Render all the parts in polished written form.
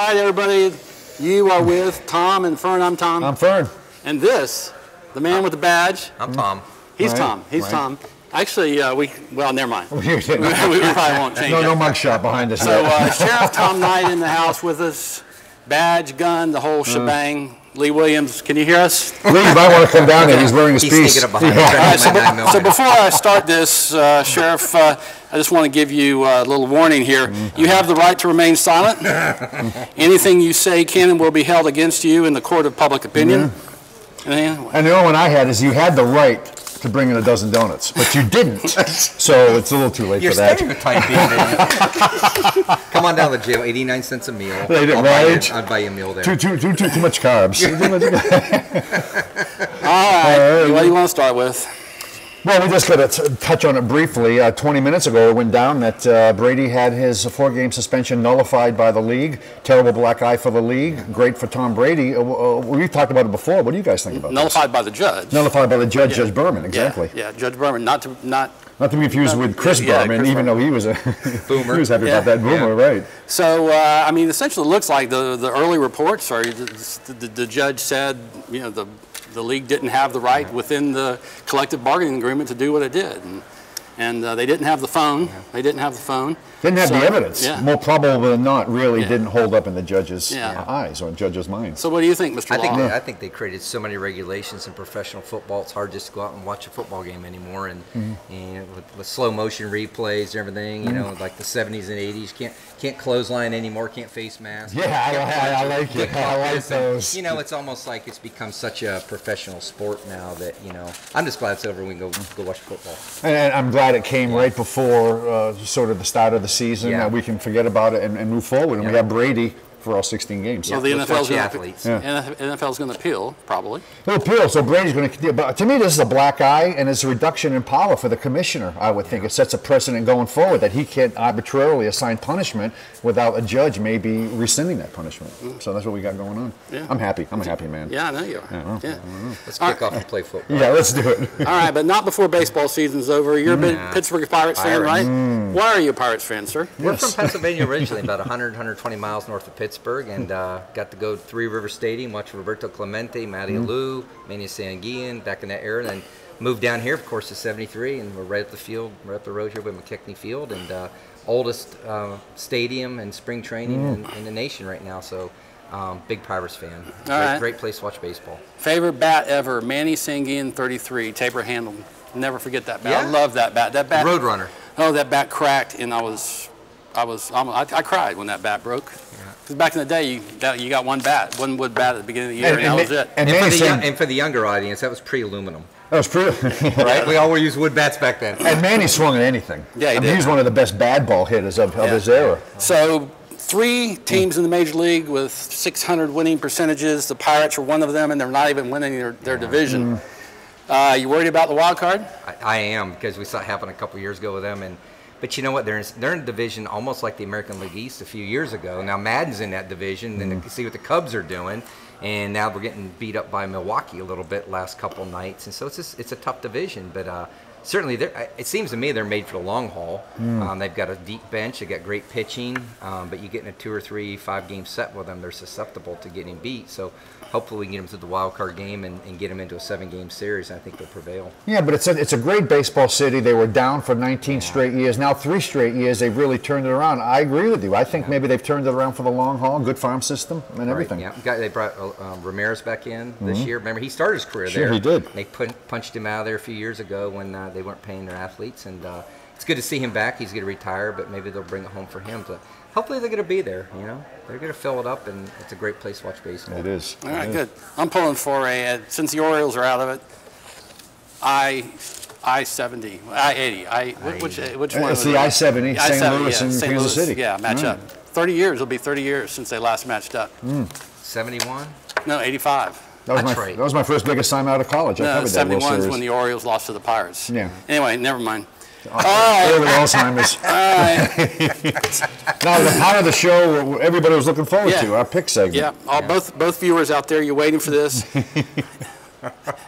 right, everybody. You are with Tom and Fern. I'm Tom. I'm Fern. And this, the man with the badge. I'm Tom. He's Tom. He's Tom. Actually, well, never mind. we probably won't change No mug shot behind us. So, Sheriff Tom Knight in the house with us. Badge, gun, the whole shebang. Lee Williams, can you hear us? Lee, you might want to come down there. He's wearing his piece. He's sneaking up behind so before I start this, Sheriff, I just want to give you a little warning here. You have the right to remain silent. Anything you say can and will be held against you in the court of public opinion. And the only one I had is you had the right to bring in a dozen donuts, but you didn't. So it's a little too late for that. You're stereotyping. Come on down to the jail, 89 cents a meal. I'll buy you a meal there. Too much carbs. All right, what do you want to start with? Well, we just got to touch on it briefly. 20 minutes ago, it went down that Brady had his 4-game suspension nullified by the league. Terrible black eye for the league. Great for Tom Brady. We've talked about it before. What do you guys think about Nullified by the judge. Nullified by the judge, Judge Berman, exactly. Yeah, Judge Berman, not to be confused with Chris Berman, even though he was a boomer. He was happy about that boomer, right? So, I mean, essentially, it looks like the early reports are the judge said, you know, the league didn't have the right within the collective bargaining agreement to do what it did, and they didn't have the phone. They didn't have the phone. Didn't have the evidence. More probable than not, really didn't hold up in the judge's eyes or judge's mind. So what do you think, Mr. Law? I think they created so many regulations in professional football. It's hard just to go out and watch a football game anymore. And with slow motion replays and everything, you know, like the 70s and 80s, can't clothesline anymore, can't face mask. Yeah, I like it. I like those. You know, it's almost like it's become such a professional sport now that, you know, I'm just glad it's over and we can go watch football. And I'm glad it came right before sort of the start of the season. We can forget about it and move forward. And we have Brady for all 16 games. So the NFL's going to appeal, probably. They'll appeal, so Brady's going to. But to me, this is a black eye, and it's a reduction in power for the commissioner. I would think it sets a precedent going forward that he can't arbitrarily assign punishment without a judge maybe rescinding that punishment. So that's what we got going on. I'm happy. I'm a happy man. Yeah, I know you are. Let's kick off and play football. Yeah, let's do it. All right, but not before baseball season's over. You're a big Pittsburgh Pirates fan, right? Why are you a Pirates fan, sir? We're from Pennsylvania originally, about 120 miles north of Pittsburgh, and got to go to Three River Stadium, watch Roberto Clemente, Matty Alou, Manny Sanguillen, back in that era, and then moved down here, of course, to 73, and we're right up the field, right up the road here with McKechnie Field, and oldest stadium and spring training in the nation right now, so big Pirates fan. Great place to watch baseball. Favorite bat ever, Manny Sanguillen, 33, taper handle. Never forget that bat. I love that bat. That bat. Roadrunner. Oh, that bat cracked, and I cried when that bat broke. Because back in the day, you got one wood bat at the beginning of the year, and that was it. And for the younger audience, that was pre-aluminum. That was pretty. Right? We all used wood bats back then. And Manny swung at anything. Yeah, he was one of the best bad ball hitters of his era. So 3 teams in the Major League with 600 winning percentages. The Pirates are one of them, and they're not even winning their division. You worried about the wild card? I am, because we saw it happen a couple years ago with them. But you know what? They're in a division almost like the American League East a few years ago. Now Madden's in that division, and you see what the Cubs are doing. And now we're getting beat up by Milwaukee a little bit last couple nights. And so it's a tough division. But certainly, it seems to me they're made for the long haul. They've got a deep bench. They've got great pitching. But you get in a 2 or 3, 5-game set with them, they're susceptible to getting beat. So hopefully we can get them to the wild card game and get them into a 7-game series. And I think they'll prevail. Yeah, but it's a great baseball city. They were down for 19 straight years. Now 3 straight years, they've really turned it around. I agree with you. I think maybe they've turned it around for the long haul. Good farm system and everything. Yeah, they brought Ramirez back in this year. Remember, he started his career there. Sure, he did. They punched him out of there a few years ago when they weren't paying their athletes. And it's good to see him back. He's going to retire, but maybe they'll bring it home for him. Hopefully they're going to be there, you know. They're going to fill it up, and it's a great place to watch baseball. It is. All right, good. I'm pulling for since the Orioles are out of it, I-70, I-80. Which one? It's the I-70, St. Louis and Kansas City. Yeah, match up. 30 years. It'll be 30 years since they last matched up. 71? No, 85. That was my first big assignment out of college. No, 71 is when the Orioles lost to the Pirates. Yeah. Anyway, never mind. All right. Alzheimer's. All right. Now, the part of the show everybody was looking forward to, our pick segment. Yeah. Both viewers out there, you're waiting for this.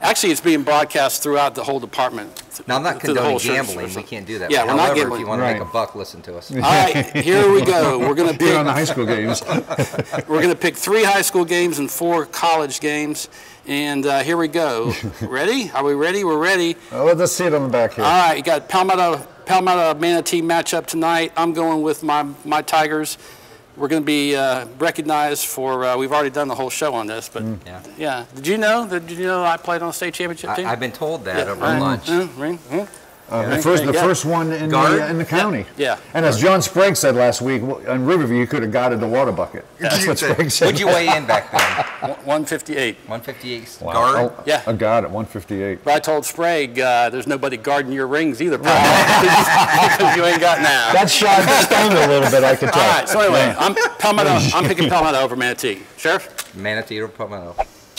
Actually, it's being broadcast throughout the whole department. Now, I'm not through the condoning whole gambling. We can't do that. Yeah, But we're not however, gambling. if you want to make Right. a buck, listen to us. All right, here we go. We're going to Being on the pick. high school games. We're going to pick 3 high school games and 4 college games. And here we go. Ready? Are we ready? We're ready. Let's see it on the back here. All right, you got Palmetto Manatee matchup tonight. I'm going with my Tigers. We're going to be recognized for. We've already done the whole show on this, but yeah. Did you know I played on the state championship team? I've been told that over Right. lunch. The first one in the county. Yeah. And as John Sprague said last week, on Riverview, you could have guarded the water bucket. That's what Sprague said. What'd you weigh in back then? 158. 158 Wow. guard? Yeah. I got it, 158. But I told Sprague, there's nobody guarding your rings either, Paul, because you ain't got now. That shot stung a little bit, I could tell. All right, so anyway, I'm picking Palmetto over Manatee. Sheriff? Manatee or Palmetto?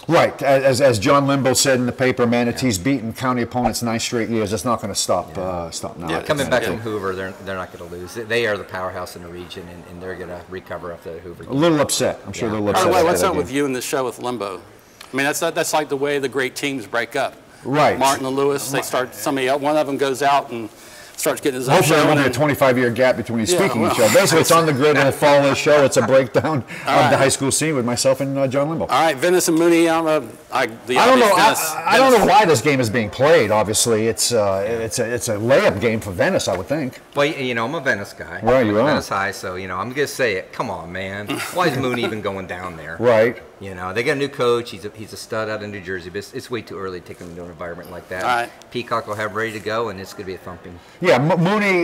Right, as John Limbo said in the paper, Manatee's beaten county opponents 9 straight years. It's not going to stop now. Yeah, Coming back from Hoover, they're not going to lose. They are the powerhouse in the region, and they're going to recover after the Hoover. A little upset. I'm sure they're a little By upset. the way, what's after up that with game. you in this show with Limbo? I mean, that's like the way the great teams break up. Right. Martin and Lewis, they start, one of them goes out and starts getting his own Hopefully, show. there won't and be a 25-year gap between Yeah, speaking well. each other. Basically, it's on the grid. It'll follow the show. It's a breakdown of the high school scene with myself and John Limbo. All right, Venice and Mooney. I don't know. I don't know why this game is being played. Obviously, it's a layup game for Venice, I would think. Well, I'm a Venice guy. Right, you I'm are. Venice High, so I'm going to say it. Come on, man. Why is Mooney even going down there? Right. They got a new coach. He's a stud out of New Jersey, but it's way too early to take him into an environment like that. All right. Peacock will have ready to go, and it's going to be a thumping. Yeah, Mooney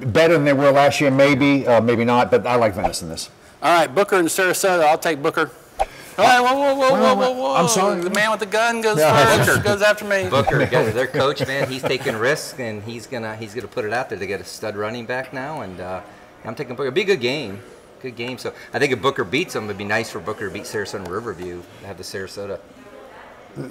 better than they were last year, maybe not. But I like Venice in this. All right, Booker and Sarasota. I'll take Booker. All right, whoa. I'm sorry. The man with the gun goes first. Goes after me. Booker, their coach, man, he's taking risks, and he's gonna put it out there. They get a stud running back now, and I'm taking Booker. It'll be a good game. Good game. So I think if Booker beats them, it'd be nice for Booker to beat Sarasota and Riverview to have the Sarasota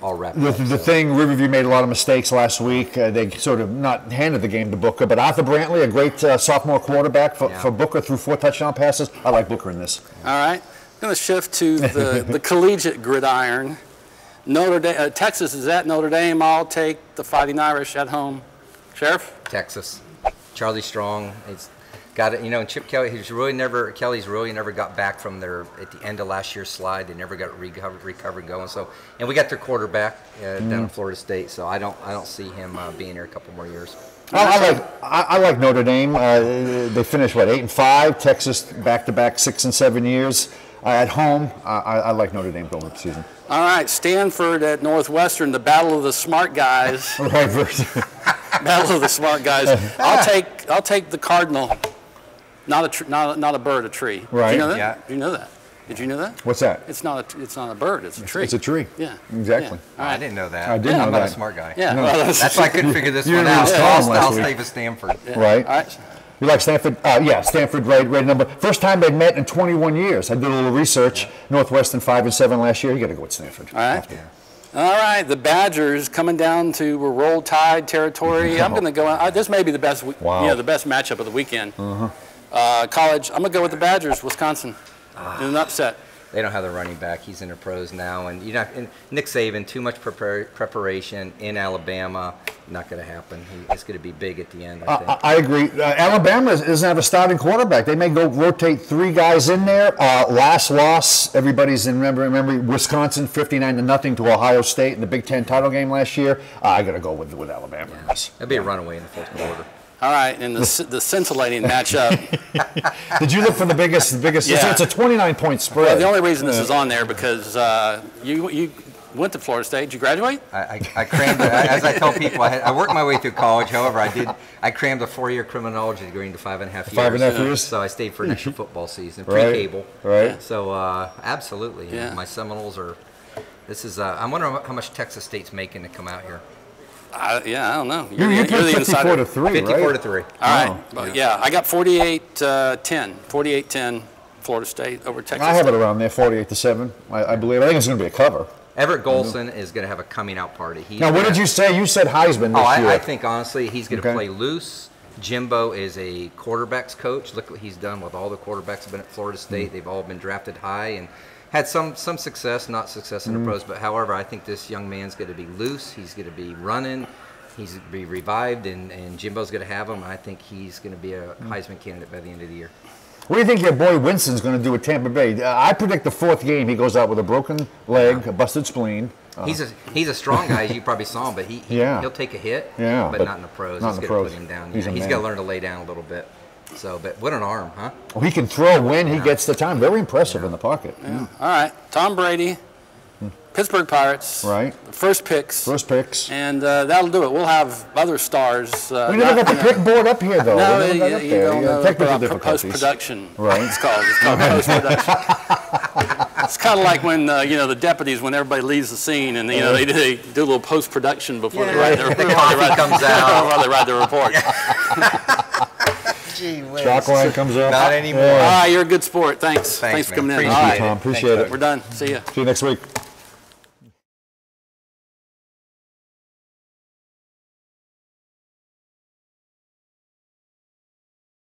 all wrapped up. The thing, Riverview made a lot of mistakes last week. They sort of not handed the game to Booker, but Arthur Brantley, a great sophomore quarterback for Booker, threw 4 touchdown passes. I like Booker in this. All right, I'm going to shift to the collegiate gridiron. Notre Dame, Texas is at Notre Dame. I'll take the Fighting Irish at home. Sheriff? Texas. Charlie Strong. It's got it. And Chip Kelly. Kelly's really never got back from at the end of last year's slide. They never got recovered going. So, and we got their quarterback down in Florida State. So I don't see him being here a couple more years. I like Notre Dame. They finished 8-5. Texas back-to-back 6 and 7 years. At home, I like Notre Dame going this season. All right, Stanford at Northwestern, the battle of the smart guys. Right. Battle of the smart guys. I'll take the Cardinal. Not a bird, a tree. Right. Did you know that? Yeah. Did you know that? Did you know that? What's that? It's not a bird. It's a tree. It's a tree. Yeah. Exactly. Yeah. All right. I didn't know that. I did know I'm not that. a smart guy. Yeah. No. Well, That's why I couldn't figure this You one didn't out. read his column last I'll week. stay with Stanford. Right. All right. You like Stanford? Yeah, Stanford, right number. First time they'd met in 21 years. I did a little research. Northwestern 5 and 7 last year. You got to go with Stanford. All right. All right, the Badgers coming down to Roll Tide territory. I'm going to go. This may be the best. Wow. The best matchup of the weekend. College. I'm going to go with the Badgers. Wisconsin in an upset. They don't have the running back. He's in the pros now, and and Nick Saban, too much preparation in Alabama. Not going to happen. It's going to be big at the end, I think. I agree. Alabama doesn't have a starting quarterback. They may go rotate 3 guys in there. Last loss, everybody's in. Remember Wisconsin 59-0 to Ohio State in the Big Ten title game last year. I got to go with Alabama. Yeah. It'll be a runaway in the fourth quarter. All right, and the scintillating matchup. Did you look for the biggest? Yeah. It's a 29-point spread. Well, the only reason this is on there because you went to Florida State. Did you graduate? I crammed, as I tell people, I worked my way through college. However, I crammed a 4-year criminology degree into 5.5 years. 5.5 years? So I stayed for an extra football season, Right. pre-cable. Right. So absolutely, Yeah. my Seminoles are. This is. I'm wondering how much Texas State's making to come out here. I don't know. You You're picked the insider. 54-3, right? 54-3. All right. Well, yeah, I got 48-10. 48-10 Florida State over Texas. I have it around there, 48-7. I believe. I think it's going to be a cover. Everett Golson is going to have a coming out party. Now, what did you say? You said Heisman this year. I think honestly he's going to Okay. play loose. Jimbo is a quarterbacks coach. Look what he's done with all the quarterbacks have been at Florida State. They've all been drafted high, and Had some success, not success in the pros, but however, I think this young man's going to be loose. He's going to be running. He's going to be revived, and Jimbo's going to have him. I think he's going to be a Heisman candidate by the end of the year. What do you think your boy Winston's going to do with Tampa Bay? I predict the 4th game he goes out with a broken leg, a busted spleen. He's a strong guy, as you probably saw him, but he'll take a hit, but not in the pros. He's going to put him down. He's got to learn to lay down a little bit. So, but what an arm, huh? Well, he can throw when he gets the time. Very impressive in the pocket. Yeah. All right, Tom Brady, Pittsburgh Pirates. Right. First picks. And that'll do it. We'll have other stars. We never got the pick board up here, though. No, you don't know about post-production. Right. It's called post-production. It's kind of like when, the deputies, when everybody leaves the scene, and, they do a little post-production before they write their report. Comes out. Before they write their report. Gee whiz. Chalk line comes up. Not anymore. All right, you're a good sport. Thanks for coming in. Appreciate All right, Tom. Appreciate it. we're done. See ya. See you next week.